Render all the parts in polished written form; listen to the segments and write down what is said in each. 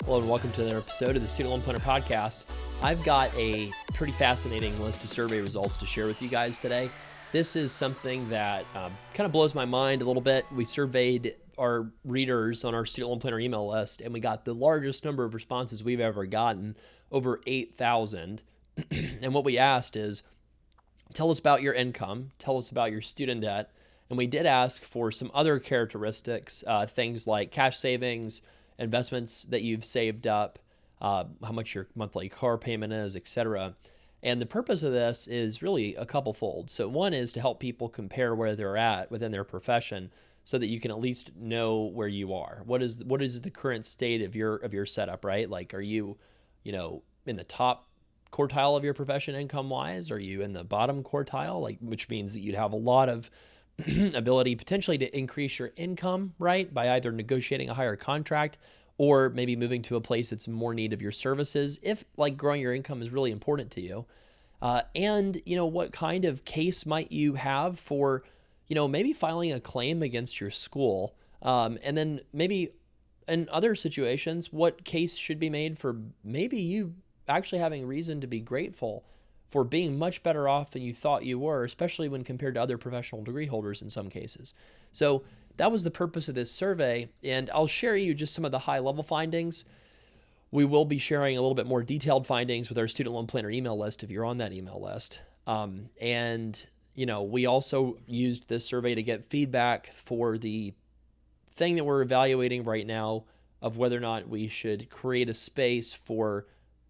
Hello and welcome to another episode of the Student Loan Planner Podcast. I've got a pretty fascinating list of survey results to share with you guys today. This is something that kind of blows my mind a little bit. We surveyed our readers on our Student Loan Planner email list, and we got the largest number of responses we've ever gotten, over 8,000. And what we asked is, tell us about your income, tell us about your student debt. And we did ask for some other characteristics, things like cash savings, investments that you've saved up, how much your monthly car payment is, etc. And the purpose of this is really a couple-fold. So one is to help people compare where they're at within their profession so that you can at least know where you are. What is the current state of your setup, right? Like, are you, in the top quartile of your profession income-wise? Are you in the bottom quartile? Which means that you'd have a lot of ability potentially to increase your income, right, by either negotiating a higher contract or maybe moving to a place that's more in need of your services if growing your income is really important to you. And what kind of case might you have for maybe filing a claim against your school, and then maybe in other situations what case should be made for maybe you actually having reason to be grateful for being much better off than you thought you were, especially when compared to other professional degree holders in some cases. So that was the purpose of this survey, and I'll share you just some of the high-level findings. We will be sharing a little bit more detailed findings with our Student Loan Planner email list if you're on that email list. We also used this survey to get feedback for the thing that we're evaluating right now of whether or not we should create a space for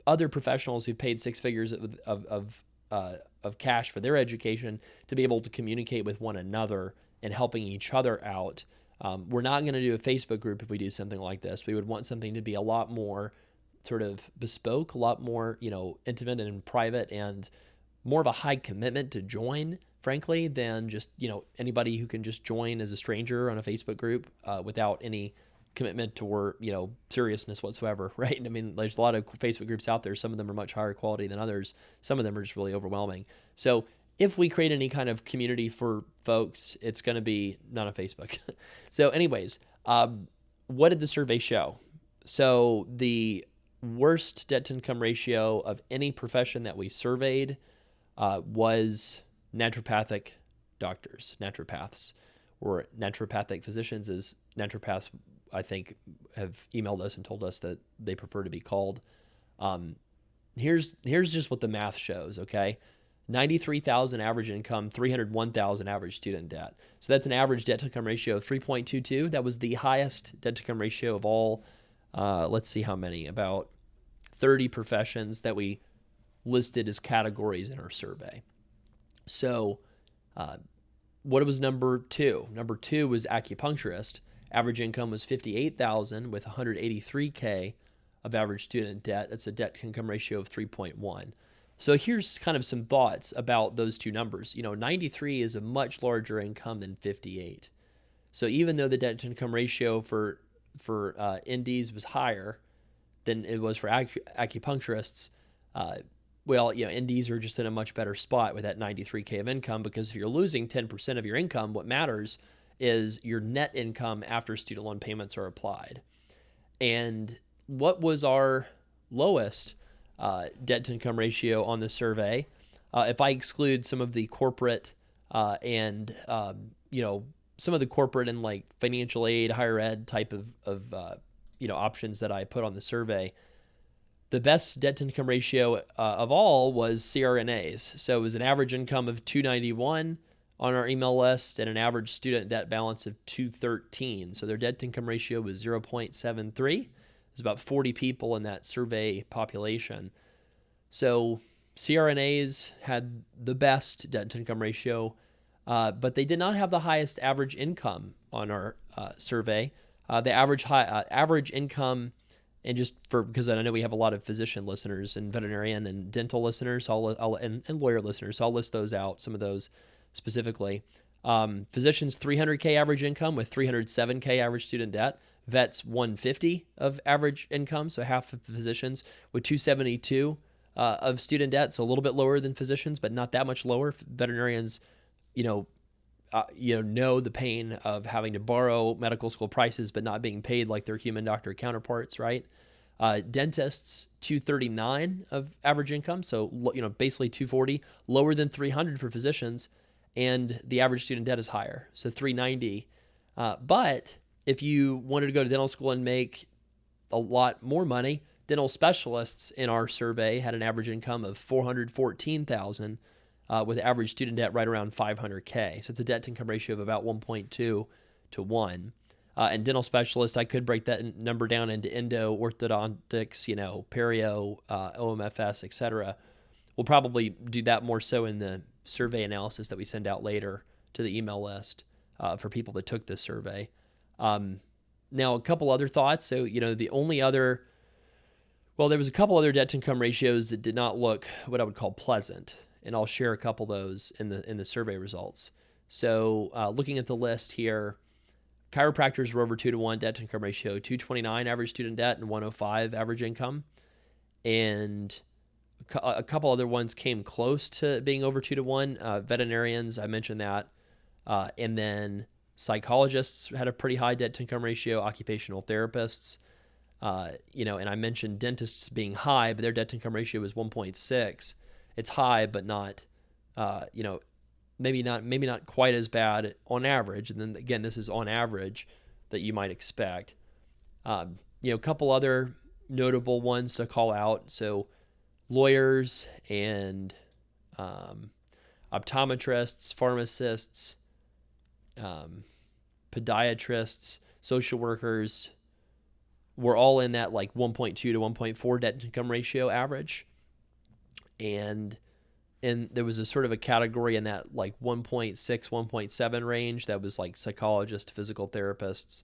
other professionals who paid six figures of cash for their education to be able to communicate with one another and helping each other out. We're not going to do a Facebook group if we do something like this. We would want something to be a lot more sort of bespoke, a lot more, intimate and private, and more of a high commitment to join, frankly, than just, anybody who can just join as a stranger on a Facebook group without any commitment or seriousness whatsoever, right? I mean, there's a lot of Facebook groups out there. Some of them are much higher quality than others. Some of them are just really overwhelming. So if we create any kind of community for folks, it's going to be not on Facebook. So anyways, what did the survey show? So the worst debt to income ratio of any profession that we surveyed was naturopathic doctors, naturopaths, or naturopathic physicians, as naturopaths I think have emailed us and told us that they prefer to be called. Here's just what the math shows, okay? 93,000 average income, 301,000 average student debt. So that's an average debt to income ratio of 3.22. That was the highest debt to income ratio of all, let's see how many, about 30 professions that we listed as categories in our survey. So what was number two? Number two was acupuncturist. Average income was $58,000 with $183K of average student debt. That's a debt to income ratio of 3.1. So here's kind of some thoughts about those two numbers. 93 is a much larger income than 58. So even though the debt to income ratio for NDs was higher than it was for acupuncturists, NDs are just in a much better spot with that 93K of income, because if you're losing 10% of your income, what matters is your net income after student loan payments are applied. And what was our lowest debt to income ratio on the survey? If I exclude some of the corporate and some of the corporate and financial aid, higher ed type of options that I put on the survey, the best debt to income ratio of all was CRNAs. So it was an average income of $291 on our email list and an average student debt balance of $213. So their debt to income ratio was 0.73. There's about 40 people in that survey population. So CRNAs had the best debt to income ratio, but they did not have the highest average income on our survey. The average income, and because I know we have a lot of physician listeners and veterinarian and dental listeners, and lawyer listeners, so I'll list those out, some of those specifically. Physicians, 300K average income with 307K average student debt. Vets, 150 of average income, so half of physicians, with 272 of student debt, so a little bit lower than physicians, but not that much lower. Veterinarians, know the pain of having to borrow medical school prices but not being paid like their human doctor counterparts, right? Dentists 239 of average income, so basically 240, lower than 300 for physicians, and the average student debt is higher, so 390. But if you wanted to go to dental school and make a lot more money, dental specialists in our survey had an average income of 414,000, with average student debt right around 500K. So it's a debt to income ratio of about 1.2 to 1. And dental specialists, I could break that number down into endo, orthodontics, perio, OMFS, etc. We'll probably do that more so in the survey analysis that we send out later to the email list for people that took this survey. Now, a couple other thoughts. So, the only other, there was a couple other debt to income ratios that did not look what I would call pleasant, and I'll share a couple of those in the survey results. So, looking at the list here, chiropractors were over 2 to 1 debt to income ratio, 229 average student debt and 105 average income. And a couple other ones came close to being over 2 to 1. Veterinarians, I mentioned that. And then psychologists had a pretty high debt to income ratio, occupational therapists, and I mentioned dentists being high, but their debt to income ratio was 1.6. It's high, but not, maybe not quite as bad on average. And then again, this is on average that you might expect. A couple other notable ones to call out. So lawyers and optometrists, pharmacists, podiatrists, social workers were all in that like 1.2 to 1.4 debt to income ratio average. And there was a sort of a category in that like 1.6, 1.7 range that was like psychologists, physical therapists.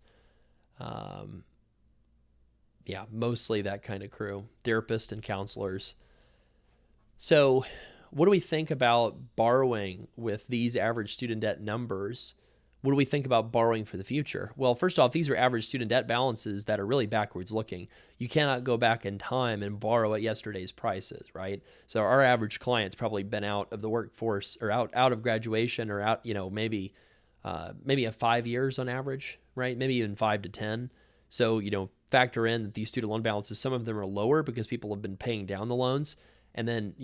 Mostly that kind of crew, therapists and counselors. So what do we think about borrowing with these average student debt numbers? What do we think about borrowing for the future? Well, first off, these are average student debt balances that are really backwards looking. You cannot go back in time and borrow at yesterday's prices, right? So our average client's probably been out of the workforce or out of graduation or out, maybe 5 years on average, right? Maybe even 5 to 10. So, factor in that these student loan balances, some of them are lower because people have been paying down the loans. And then,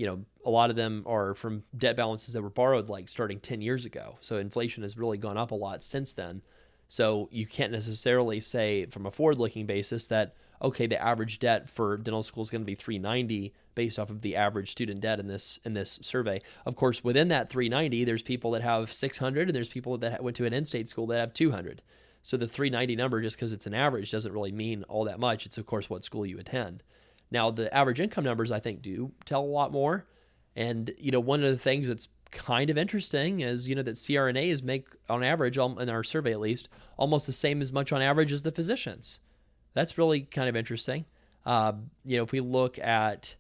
a lot of them are from debt balances that were borrowed like starting 10 years ago. So inflation has really gone up a lot since then. So you can't necessarily say from a forward-looking basis that, okay, the average debt for dental school is going to be 390 based off of the average student debt in this survey. Of course, within that 390, there's people that have 600 and there's people that went to an in-state school that have 200. So the 390 number, just because it's an average, doesn't really mean all that much. It's, of course, what school you attend. Now, the average income numbers, I think, do tell a lot more. And, one of the things that's kind of interesting is, that CRNAs make, on average, in our survey at least, almost the same as much on average as the physicians. That's really kind of interesting. If we look at,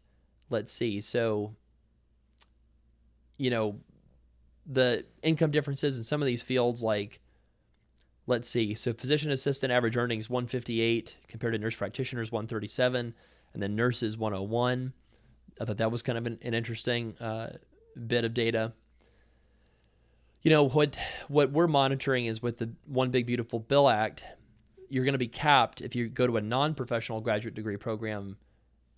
let's see, so, the income differences in some of these fields, like, let's see, so physician assistant average earnings 158 compared to nurse practitioners 137. And then nurses 101. I thought that was kind of an interesting bit of data. What we're monitoring is with the One Big Beautiful Bill Act, you're going to be capped if you go to a non-professional graduate degree program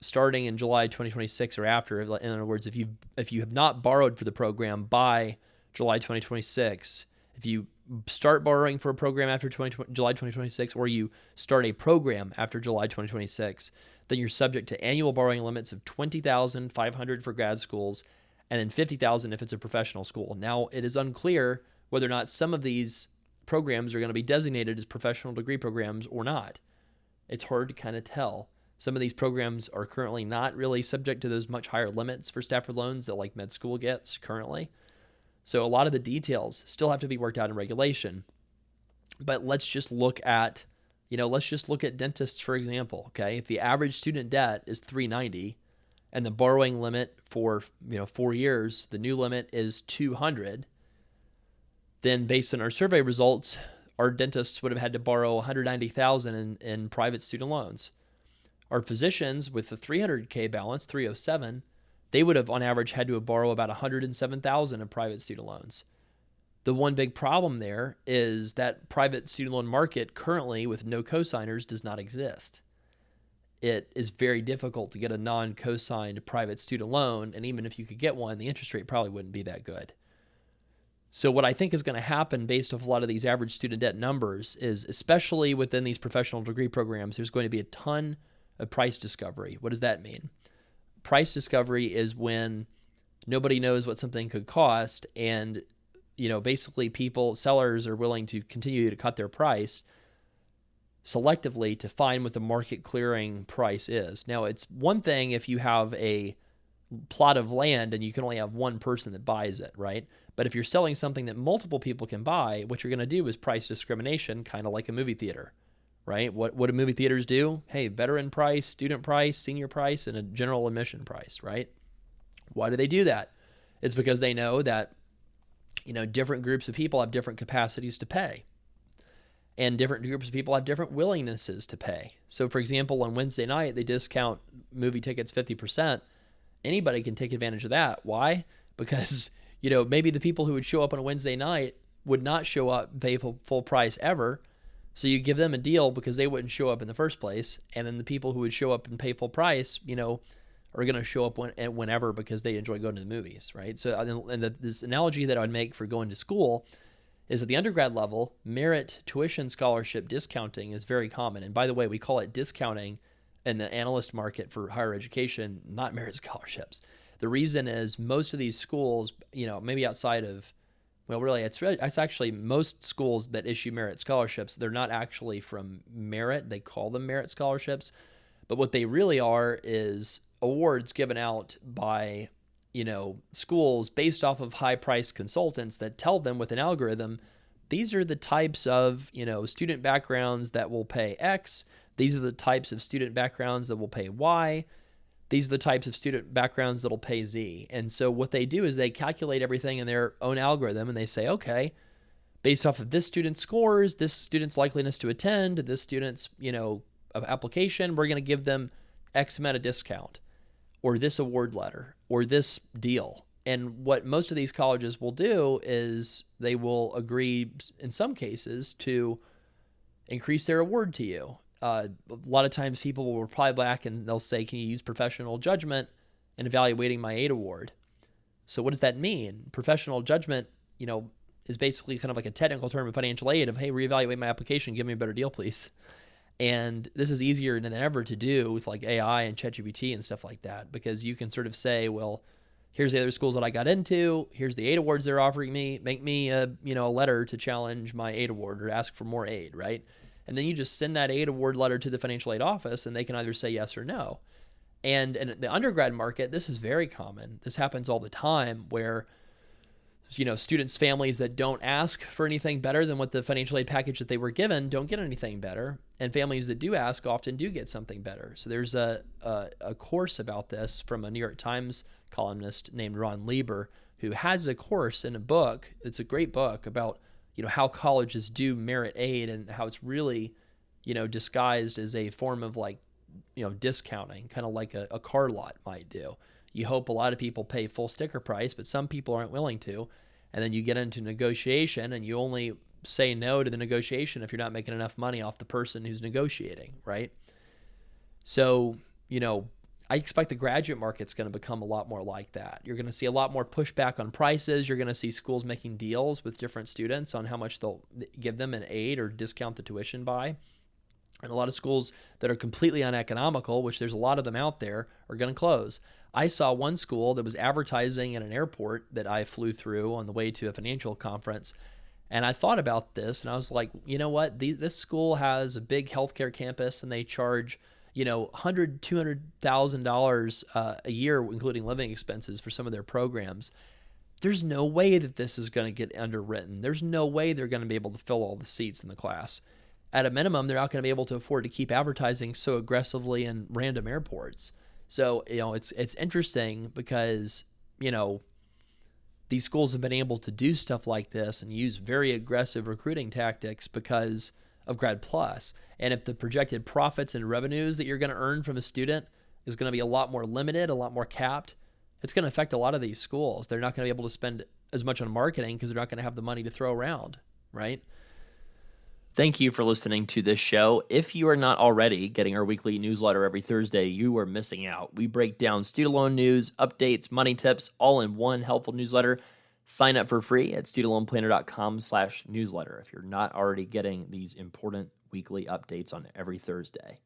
starting in July 2026 or after. In other words, if you have not borrowed for the program by July 2026, if you start borrowing for a program after July 2026, or you start a program after July 2026, then you're subject to annual borrowing limits of $20,500 for grad schools and then $50,000 if it's a professional school. Now, it is unclear whether or not some of these programs are going to be designated as professional degree programs or not. It's hard to kind of tell. Some of these programs are currently not really subject to those much higher limits for Stafford loans that like med school gets currently. So a lot of the details still have to be worked out in regulation. But let's just look at dentists, for example, okay? If the average student debt is 390 and the borrowing limit for, 4 years, the new limit is 200, then based on our survey results, our dentists would have had to borrow 190,000 in private student loans. Our physicians with the 300K balance, 307, they would have on average had to borrow about 107,000 in private student loans. The one big problem there is that private student loan market currently with no cosigners does not exist. it is very difficult to get a non-cosigned private student loan. And even if you could get one, the interest rate probably wouldn't be that good. So what I think is going to happen based off a lot of these average student debt numbers is, especially within these professional degree programs, there's going to be a ton of price discovery. What does that mean? Price discovery is when nobody knows what something could cost, and basically sellers are willing to continue to cut their price selectively to find what the market clearing price is. Now, it's one thing if you have a plot of land and you can only have one person that buys it, right? But if you're selling something that multiple people can buy, what you're going to do is price discrimination, kind of like a movie theater, right? What do movie theaters do? Hey, veteran price, student price, senior price, and a general admission price, right? Why do they do that? It's because they know that, different groups of people have different capacities to pay. And different groups of people have different willingnesses to pay. So, for example, on Wednesday night, they discount movie tickets 50%. Anybody can take advantage of that. Why? Because, maybe the people who would show up on a Wednesday night would not show up and pay full price ever. So you give them a deal because they wouldn't show up in the first place. And then the people who would show up and pay full price, are going to show up whenever because they enjoy going to the movies, right? So, this analogy that I would make for going to school is at the undergrad level, merit tuition scholarship discounting is very common. And by the way, we call it discounting in the analyst market for higher education, not merit scholarships. The reason is most of these schools, maybe outside of, it's actually most schools that issue merit scholarships, they're not actually from merit. They call them merit scholarships. But what they really are is awards given out by schools based off of high-priced consultants that tell them with an algorithm, these are the types of, student backgrounds that will pay X. These are the types of student backgrounds that will pay Y. These are the types of student backgrounds that'll pay Z. And so what they do is they calculate everything in their own algorithm, and they say, okay, based off of this student's scores, this student's likeliness to attend, this student's, application, we're going to give them X amount of discount, or this award letter, or this deal. And what most of these colleges will do is they will agree, in some cases, to increase their award to you. A lot of times people will reply back and they'll say, can you use professional judgment in evaluating my aid award? So what does that mean? Professional judgment, is basically kind of like a technical term of financial aid of, hey, reevaluate my application, give me a better deal, please. And this is easier than ever to do with like AI and ChatGPT and stuff like that, because you can sort of say, well, here's the other schools that I got into. Here's the aid awards they're offering me. Make me a letter to challenge my aid award or ask for more aid, right? And then you just send that aid award letter to the financial aid office, and they can either say yes or no. And in the undergrad market, this is very common. This happens all the time where students' families that don't ask for anything better than what the financial aid package that they were given don't get anything better. And families that do ask often do get something better. So there's a course about this from a New York Times columnist named Ron Lieber, who has a course in a book. It's a great book about, how colleges do merit aid and how it's really, disguised as a form of discounting, kind of like a car lot might do. You hope a lot of people pay full sticker price, but some people aren't willing to. And then you get into negotiation and you only say no to the negotiation if you're not making enough money off the person who's negotiating, right? So, I expect the graduate market's going to become a lot more like that. You're going to see a lot more pushback on prices. You're going to see schools making deals with different students on how much they'll give them an aid or discount the tuition by. And a lot of schools that are completely uneconomical, which there's a lot of them out there, are going to close. I saw one school that was advertising at an airport that I flew through on the way to a financial conference. And I thought about this and I was like, you know what? This school has a big healthcare campus and they charge, $100,000, $200,000 a year, including living expenses for some of their programs. There's no way that this is going to get underwritten. There's no way they're going to be able to fill all the seats in the class. At a minimum, they're not going to be able to afford to keep advertising so aggressively in random airports. So, it's interesting because, these schools have been able to do stuff like this and use very aggressive recruiting tactics because of Grad Plus. And if the projected profits and revenues that you're going to earn from a student is going to be a lot more limited, a lot more capped, it's going to affect a lot of these schools. They're not going to be able to spend as much on marketing because they're not going to have the money to throw around, right? Thank you for listening to this show. If you are not already getting our weekly newsletter every Thursday, you are missing out. We break down student loan news, updates, money tips, all in one helpful newsletter. Sign up for free at studentloanplanner.com/newsletter if you're not already getting these important weekly updates on every Thursday.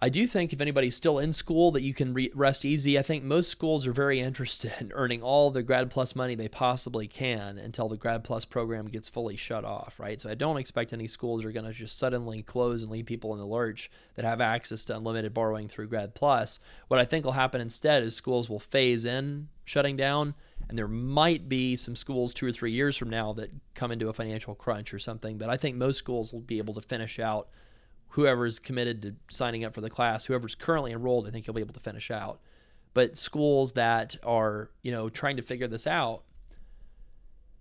I do think if anybody's still in school that you can rest easy. I think most schools are very interested in earning all the Grad Plus money they possibly can until the Grad Plus program gets fully shut off, right? So I don't expect any schools are going to just suddenly close and leave people in the lurch that have access to unlimited borrowing through Grad Plus. What I think will happen instead is schools will phase in shutting down, and there might be some schools 2 or 3 years from now that come into a financial crunch or something, but I think most schools will be able to finish out whoever's committed to signing up for the class. Whoever's currently enrolled, I think you'll be able to finish out. But schools that are, trying to figure this out,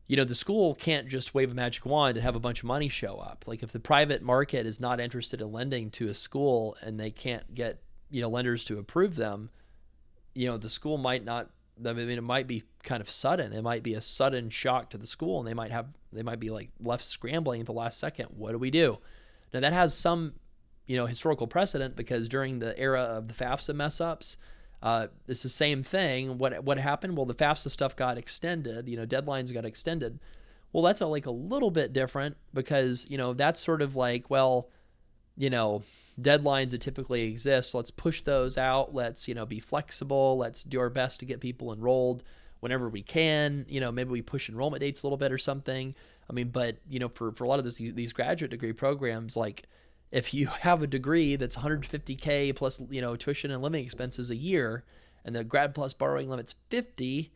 the school can't just wave a magic wand and have a bunch of money show up. Like if the private market is not interested in lending to a school and they can't get, lenders to approve them, the school might not, it might be kind of sudden. It might be a sudden shock to the school, and they might be like left scrambling at the last second. What do we do? Now, that has some, historical precedent because during the era of the FAFSA mess-ups, it's the same thing. What happened? Well, the FAFSA stuff got extended. Deadlines got extended. Well, that's a little bit different because, that's sort of like, well, deadlines that typically exist. Let's push those out. Let's, be flexible. Let's do our best to get people enrolled whenever we can. Maybe we push enrollment dates a little bit or something. But, for a lot of these graduate degree programs, like if you have a degree that's $150K plus, tuition and living expenses a year, and the Grad Plus borrowing limit's $50,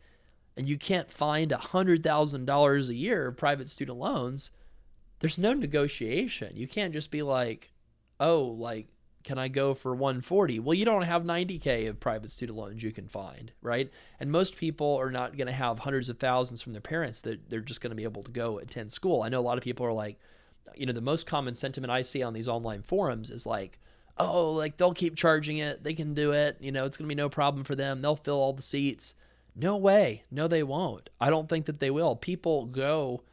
and you can't find $100,000 a year of private student loans, there's no negotiation. You can't just be like, can I go for 140? Well, you don't have 90K of private student loans you can find, right? And most people are not going to have hundreds of thousands from their parents that they're just going to be able to go attend school. I know a lot of people are like, the most common sentiment I see on these online forums is like, they'll keep charging it. They can do it. It's going to be no problem for them. They'll fill all the seats. No way. No, they won't. I don't think that they will. People go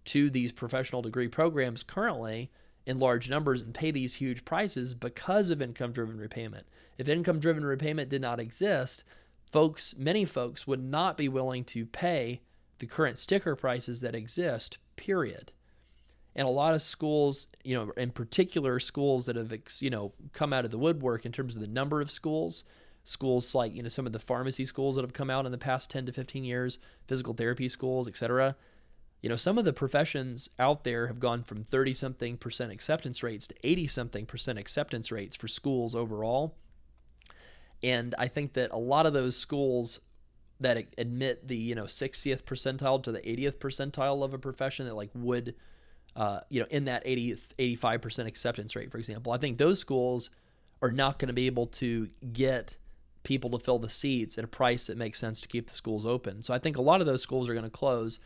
to these professional degree programs currently in large numbers and pay these huge prices because of income-driven repayment. If income-driven repayment did not exist, many folks would not be willing to pay the current sticker prices that exist, period. And a lot of schools, in particular schools that have, come out of the woodwork in terms of the number of schools like, some of the pharmacy schools that have come out in the past 10 to 15 years, physical therapy schools, etc. Some of the professions out there have gone from 30-something% acceptance rates to 80-something% acceptance rates for schools overall. And I think that a lot of those schools that admit the, 60th percentile to the 80th percentile of a profession that would, in that 85% acceptance rate, for example, I think those schools are not going to be able to get people to fill the seats at a price that makes sense to keep the schools open. So I think a lot of those schools are going to close.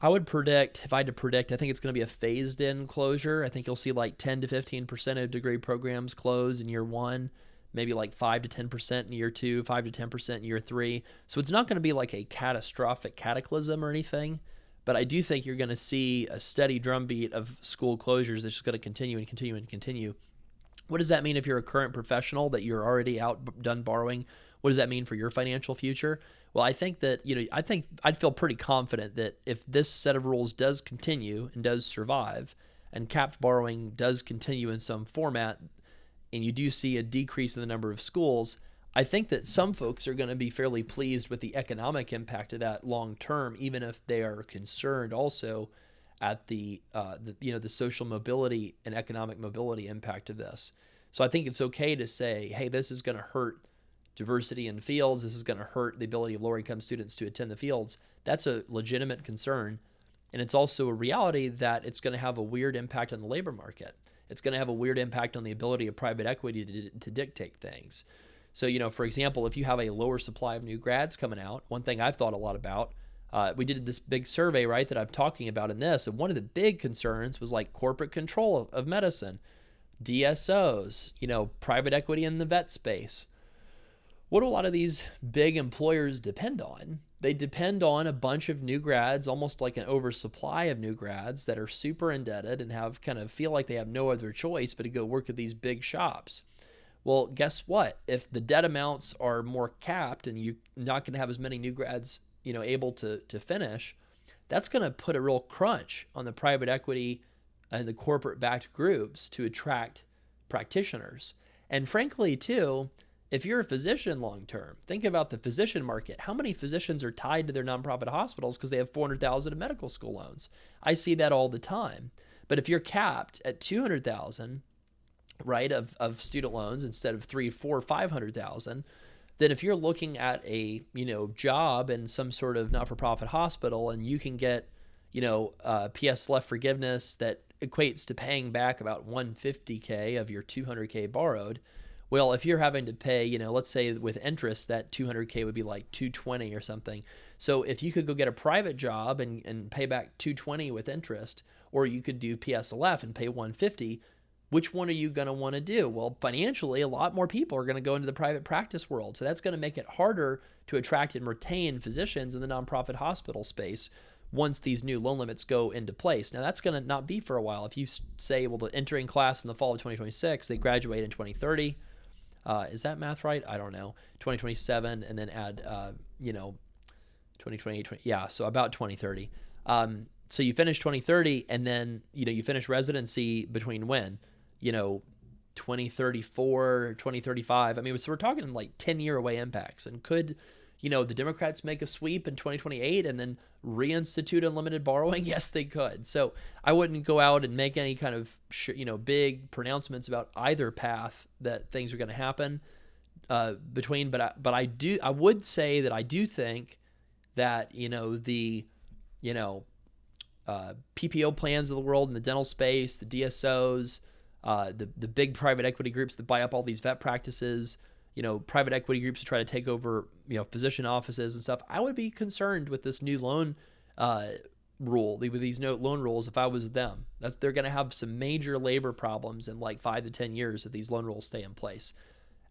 I would predict, if I had to predict, I think it's going to be a phased-in closure. I think you'll see 10 to 15% of degree programs close in year one, maybe 5 to 10% in year two, 5 to 10% in year three. So it's not going to be a catastrophic cataclysm or anything, but I do think you're going to see a steady drumbeat of school closures that's just going to continue and continue and continue. What does that mean if you're a current professional that you're already done borrowing? What does that mean for your financial future? Well, I think that, I think I'd feel pretty confident that if this set of rules does continue and does survive, and capped borrowing does continue in some format, and you do see a decrease in the number of schools, I think that some folks are going to be fairly pleased with the economic impact of that long term, even if they are concerned also at the social mobility and economic mobility impact of this. So I think it's okay to say, hey, this is going to hurt diversity in fields. This is going to hurt the ability of lower income students to attend the fields. That's a legitimate concern. And it's also a reality that it's going to have a weird impact on the labor market. It's going to have a weird impact on the ability of private equity to dictate things. So, for example, if you have a lower supply of new grads coming out, one thing I've thought a lot about, we did this big survey, right, that I'm talking about in this. And one of the big concerns was corporate control of medicine, DSOs, private equity in the vet space. What do a lot of these big employers depend on? they depend on a bunch of new grads, almost like an oversupply of new grads that are super indebted and have kind of feel like they have no other choice but to go work at these big shops. Well, guess what? If the debt amounts are more capped and you're not going to have as many new grads, able to finish, that's going to put a real crunch on the private equity and the corporate backed groups to attract practitioners. And frankly, too, if you're a physician long term, think about the physician market. How many physicians are tied to their nonprofit hospitals because they have 400,000 in medical school loans? I see that all the time. But if you're capped at 200,000, right, of student loans instead of 3, 4, 500,000, then if you're looking at a job in some sort of not-for-profit hospital and you can get PS left forgiveness that equates to paying back about $150K of your $200K borrowed. Well, if you're having to pay, let's say with interest, that $200K would be like $220 or something. So if you could go get a private job and pay back $220 with interest, or you could do PSLF and pay $150, which one are you going to want to do? Well, financially, a lot more people are going to go into the private practice world. So that's going to make it harder to attract and retain physicians in the nonprofit hospital space once these new loan limits go into place. Now, that's going to not be for a while. If you say, well, the entering class in the fall of 2026, they graduate in 2030. Is that math right? I don't know. 2027, and then add, 2028, yeah, so about 2030. So you finish 2030, and then, you finish residency between when? 2034, 2035. I mean, so we're talking like 10-year away impacts. And could, the Democrats make a sweep in 2028 and then reinstitute unlimited borrowing? Yes, they could. So I wouldn't go out and make any kind of, big pronouncements about either path that things are going to happen between. But I would say that I do think that, the PPO plans of the world in the dental space, the DSOs, the big private equity groups that buy up all these vet practices, private equity groups to try to take over, physician offices and stuff. I would be concerned with this new loan rule, with these no loan rules if I was them. They're going to have some major labor problems in like 5 to 10 years if these loan rules stay in place.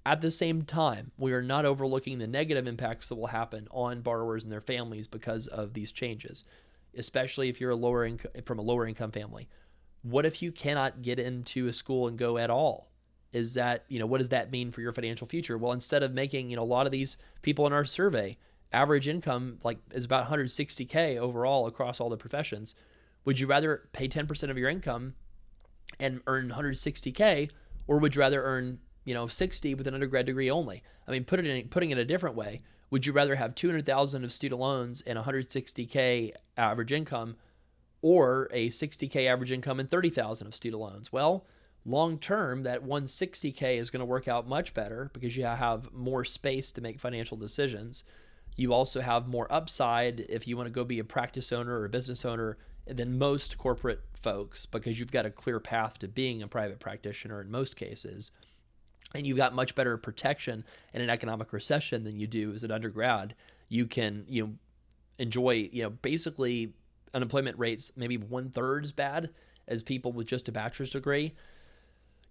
At the same time, we are not overlooking the negative impacts that will happen on borrowers and their families because of these changes, especially if you're from a lower income family. What if you cannot get into a school and go at all? Is that, what does that mean for your financial future? Well, instead of making, a lot of these people in our survey, average income is about 160K overall across all the professions. Would you rather pay 10% of your income and earn 160K, or would you rather earn, 60 with an undergrad degree only? I mean, putting it a different way, would you rather have 200,000 of student loans and 160K average income, or a 60K average income and 30,000 of student loans? Well, long term, that 160K is going to work out much better because you have more space to make financial decisions. You also have more upside if you want to go be a practice owner or a business owner than most corporate folks, because you've got a clear path to being a private practitioner in most cases. And you've got much better protection in an economic recession than you do as an undergrad. You can, enjoy, basically unemployment rates maybe 1/3 as bad as people with just a bachelor's degree.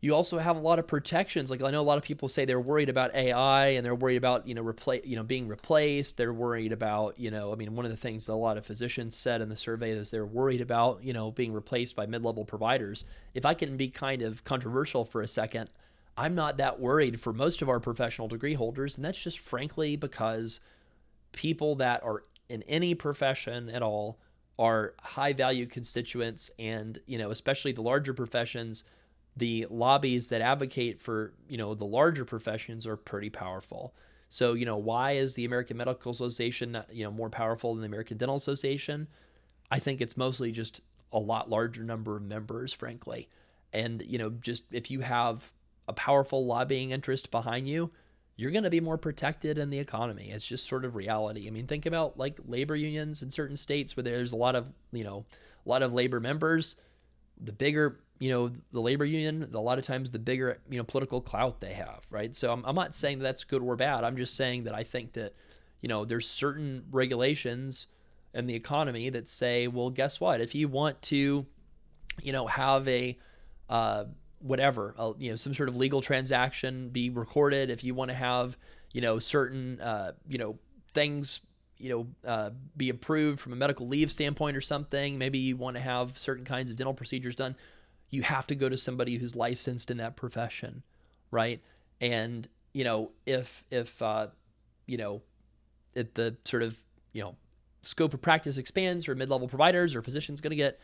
You also have a lot of protections. Like, I know a lot of people say they're worried about AI and they're worried about, being replaced. They're worried about, one of the things that a lot of physicians said in the survey is they're worried about, being replaced by mid-level providers. If I can be kind of controversial for a second, I'm not that worried for most of our professional degree holders. And that's just frankly because people that are in any profession at all are high value constituents. And, especially the larger professions, the lobbies that advocate for, the larger professions are pretty powerful. So, why is the American Medical Association, more powerful than the American Dental Association? I think it's mostly just a lot larger number of members, frankly. And, just if you have a powerful lobbying interest behind you, you're going to be more protected in the economy. It's just sort of reality. I mean, think about like labor unions in certain states where there's a lot of labor members. The bigger, the labor union, a lot of times the bigger, political clout they have, right? So I'm not saying that that's good or bad. I'm just saying that I think that, there's certain regulations in the economy that say, well, guess what? If you want to, have a, some sort of legal transaction be recorded, if you want to have, certain, things be approved from a medical leave standpoint or something. Maybe you want to have certain kinds of dental procedures done. You have to go to somebody who's licensed in that profession, right? And if the sort of scope of practice expands for mid-level providers or physicians going to get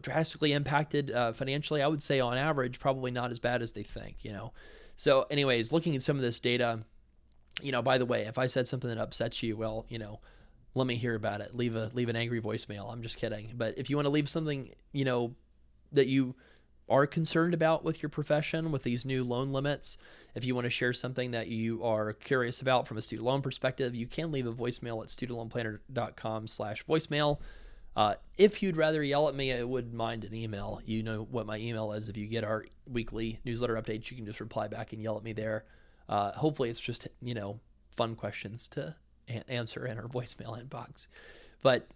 drastically impacted financially, I would say on average probably not as bad as they think. So anyways, looking at some of this data, by the way, if I said something that upsets you, well, let me hear about it. Leave an angry voicemail. I'm just kidding. But if you want to leave something that you are concerned about with your profession, with these new loan limits, if you want to share something that you are curious about from a student loan perspective, you can leave a voicemail at studentloanplanner.com/voicemail. If you'd rather yell at me, I wouldn't mind an email. You know what my email is. If you get our weekly newsletter updates, you can just reply back and yell at me there. Hopefully it's just, fun questions to answer in our voicemail inbox. But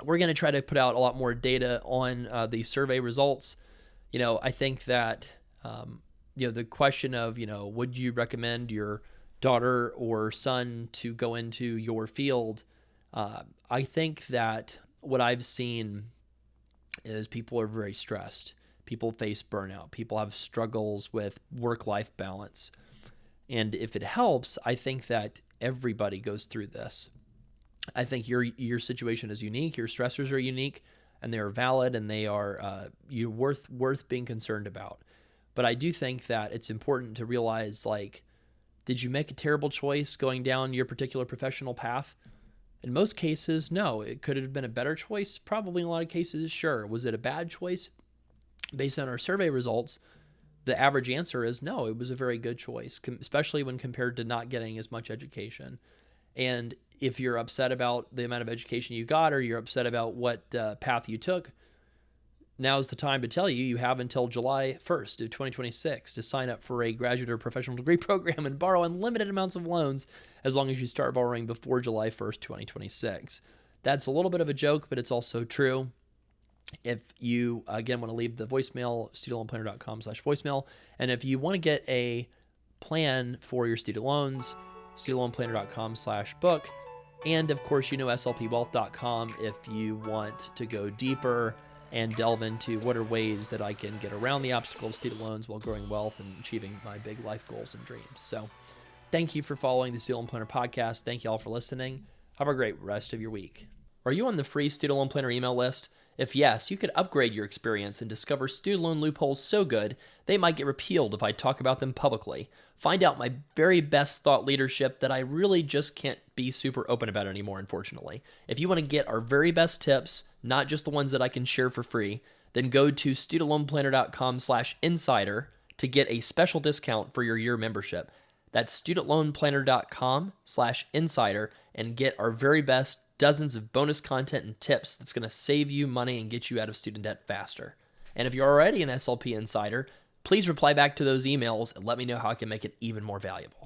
we're going to try to put out a lot more data on the survey results. I think that, the question of, would you recommend your daughter or son to go into your field? I think that what I've seen is people are very stressed. People face burnout. People have struggles with work-life balance. And if it helps, I think that everybody goes through this. I think your situation is unique. Your stressors are unique, and they are valid, and they are you're worth being concerned about. But I do think that it's important to realize, did you make a terrible choice going down your particular professional path? In most cases, no. It could have been a better choice. Probably in a lot of cases, sure. Was it a bad choice? Based on our survey results, the average answer is no, it was a very good choice, especially when compared to not getting as much education. And if you're upset about the amount of education you got, or you're upset about what path you took, now's the time to tell you, you have until July 1st of 2026 to sign up for a graduate or professional degree program and borrow unlimited amounts of loans as long as you start borrowing before July 1st, 2026. That's a little bit of a joke, but it's also true. If you, again, want to leave the voicemail, studentloanplanner.com/voicemail. And if you want to get a plan for your student loans, studentloanplanner.com/book. And of course, slpwealth.com if you want to go deeper and delve into what are ways that I can get around the obstacle of student loans while growing wealth and achieving my big life goals and dreams. So thank you for following the Student Loan Planner podcast. Thank you all for listening. Have a great rest of your week. Are you on the free Student Loan Planner email list? If yes, you could upgrade your experience and discover student loan loopholes so good, they might get repealed if I talk about them publicly. Find out my very best thought leadership that I really just can't be super open about anymore, unfortunately. If you want to get our very best tips, not just the ones that I can share for free, then go to studentloanplanner.com/insider to get a special discount for your year membership. That's studentloanplanner.com/insider and get our very best dozens of bonus content and tips that's going to save you money and get you out of student debt faster. And if you're already an SLP insider, please reply back to those emails and let me know how I can make it even more valuable.